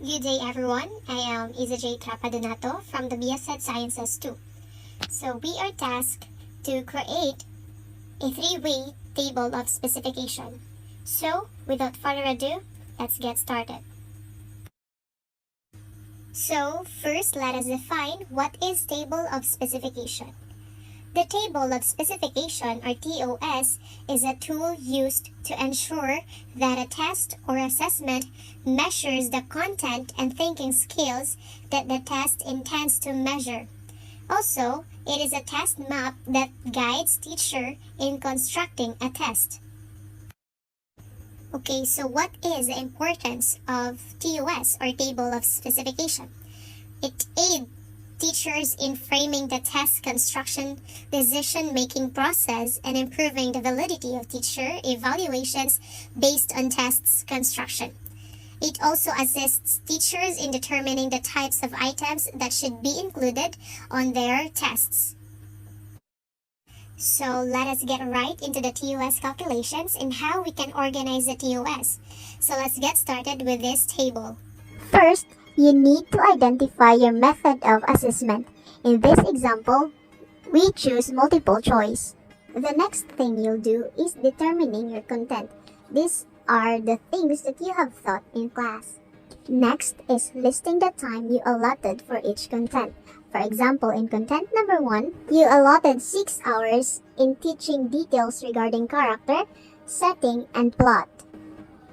Good day everyone, I am Isa J. Trapadonato from the BSed Sciences 2. So we are tasked to create a three-way table of specification. So without further ado, let's get started. So first let us define what is table of specification. The table of specification, or TOS, is a tool used to ensure that a test or assessment measures the content and thinking skills that the test intends to measure. Also, it is a test map that guides teacher in constructing a test. Okay, so what is the importance of TOS, or table of specification? It aids teachers in framing the test construction decision-making process and improving the validity of teacher evaluations based on tests construction. It also assists teachers in determining the types of items that should be included on their tests. So let us get right into the TOS calculations and how we can organize the TOS. So let's get started with this table. First, you need to identify your method of assessment. In this example, we choose multiple choice. The next thing you'll do is determining your content. These are the things that you have taught in class. Next is listing the time you allotted for each content. For example, in content number 1, you allotted 6 hours in teaching details regarding character, setting, and plot.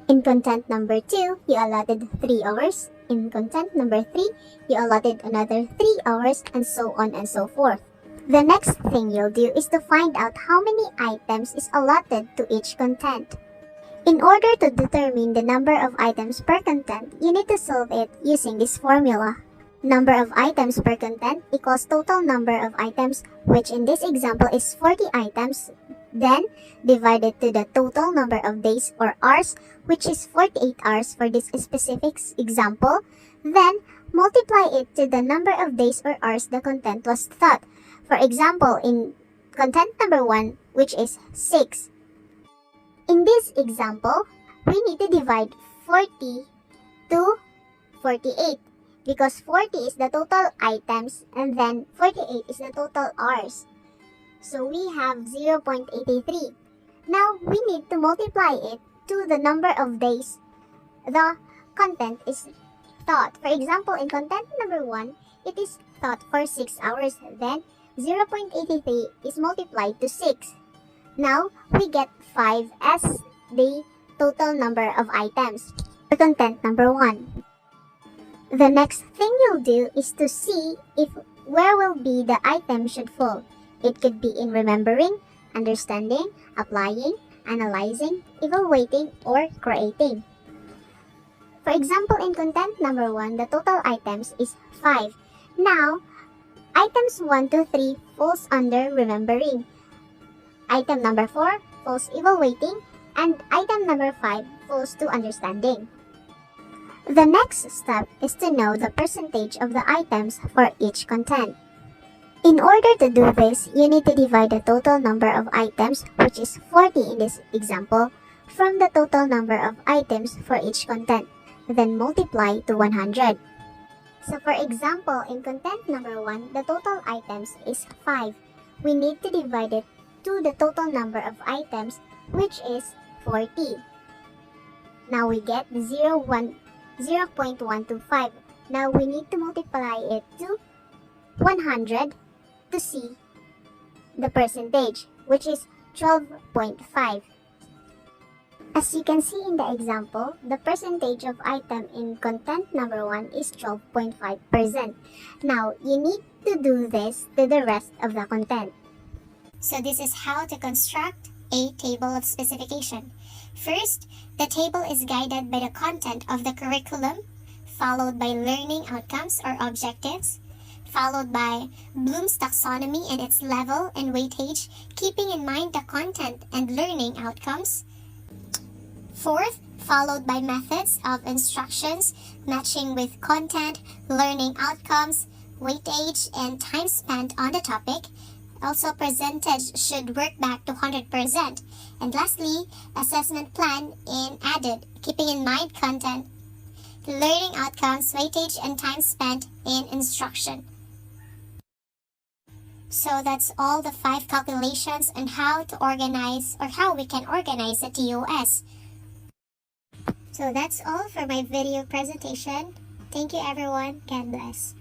In content number 2, you allotted 3 hours. In content number 3, you allotted another 3 hours, and so on and so forth. The next thing you'll do is to find out how many items is allotted to each content. In order to determine the number of items per content, you need to solve it using this formula. Number of items per content equals total number of items, which in this example is 40 items, then divided to the total number of days or hours, which is 48 hours for this specific example, then multiply it to the number of days or hours the content was taught. For example, in content number 1, which is 6. In this example, we need to divide 40 to 48 because 40 is the total items and then 48 is the total hours. So we have 0.83. Now we need to multiply it to the number of days the content is taught. For example, in content number 1, it is taught for 6 hours. Then 0.83 is multiplied to 6. Now we get 5 as the total number of items for content number 1. The next thing you'll do is to see if where will be the item should fall. It could be in remembering, understanding, applying, analyzing, evaluating, or creating. For example, in content number 1, the total items is 5. Now, items 1 to 3 falls under remembering. Item number 4 falls evaluating, and item number 5 falls to understanding. The next step is to know the percentage of the items for each content. In order to do this, you need to divide the total number of items, which is 40 in this example, from the total number of items for each content, then multiply to 100. So for example, in content number 1, the total items is 5. We need to divide it to the total number of items, which is 40. Now we get 0.125. Now we need to multiply it to 100 to see the percentage, which is 12.5. As you can see in the example, the percentage of item in content number 1 is 12.5%. Now, you need to do this to the rest of the content. So this is how to construct a table of specification. First, the table is guided by the content of the curriculum, followed by learning outcomes or objectives, followed by Bloom's taxonomy and its level and weightage, keeping in mind the content and learning outcomes. Fourth, followed by methods of instructions matching with content, learning outcomes, weightage, and time spent on the topic. Also, percentage should work back to 100%. And lastly, assessment plan in added, keeping in mind content, learning outcomes, weightage, and time spent in instruction. So that's all the 5 calculations on how to organize or how we can organize the TOS. So that's all for my video presentation. Thank you everyone. God bless.